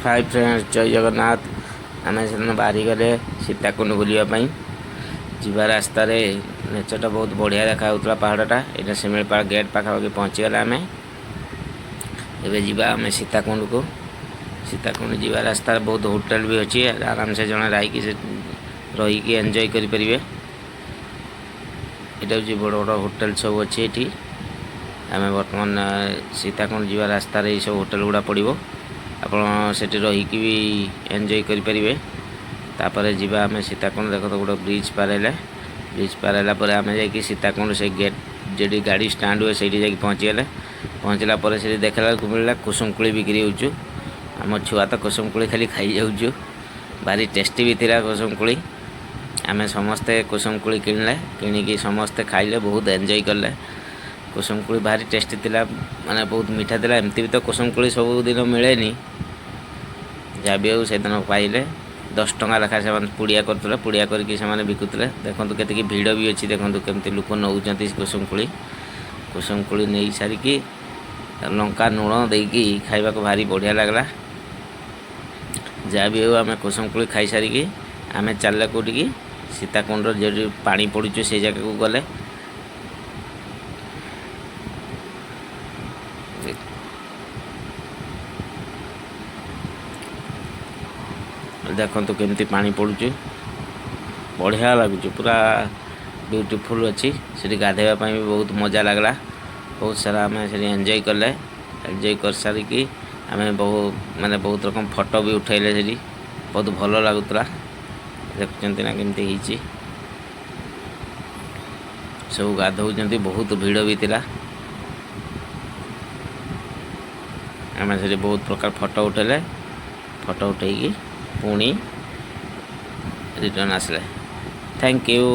Hi friends, जय जगन्नाथ। आम से बाहरी गले सीताकुंड बुलापी जीवा रास्तार नेचरटा बहुत बढ़िया देखा पहाड़टा। यहाँ शिमिलपाल गेट पाखापाखि पहुँचीगला। आम एवं सीताकुंड को सीताकुंड जीवा रास्तार बहुत होटल भी अच्छी। आराम से जड़े रहीकि एंजॉय करें। यहाँ हूँ बड़ बड़ होटल सब अच्छी। ये आम बर्तमान सीताकुंड जीवा रास्तार ये सब होटल गुड़ा पड़ो। आपड़ से रहीकि भी एंजॉय करें। तापर जीवा आम सीताकुंड देख तो गोटे ब्रिज पाराइला। ब्रिज पाराइला आम जा सीताकुंड से गेट जी गाड़ी स्टाण्ड हुए से पहुँचीगले। पहुँचला से देखला मिलला कुसुमकोली बिक्री हो। आम छुआ तो कुसुमकोली खाली खाई जाऊँ। भारी टेस्टी भी थी कुसुमकोली। आम समस्ते कुसुमकोली किणले किणिकी समस्ते खाइले बहुत एंजॉय कले। कुसुमकोली भारी टेस्टी थिला, माने बहुत मीठा थिला। एमती भी तो कुसुमकोली सब दिन मिले जहाँ भी हो से दिन पाइले 10 टंका लेखा से पुड़िया करते पुड़िया करके बिकुले। देखो केतकी भिड़ भी अच्छी। देखो केमती लोक नौ कुसुमकोली। कुसुमकोली नहीं सारिकी लंका लुण देकी खाइबा को भारी बढ़िया लगला। जहाँ भी हो आम कुसुमकोली खाई सारिकी आम चलले कौटिकी सीताकुंड जो पानी पड़ुचु से जगह को गले। देखो केमती पानी पड़ुचु, बढ़िया लगुच, पूरा ब्यूटीफुल अच्छी। से गाधेवाई भी बहुत मजा लगला। बहुत सारा आम से एंजॉय कले। एंजॉय कर सारिकी आम बहुत माने बहुत रकम फोटो भी उठेले। से बहुत भल लगुला। देखुं ना केमती होती सब गाधौं। बहुत भिड़ भी थिला। आम से बहुत प्रकार फोटो उठेले। फोटो उठेकी पुणी रिटर्न आसले। Thank you.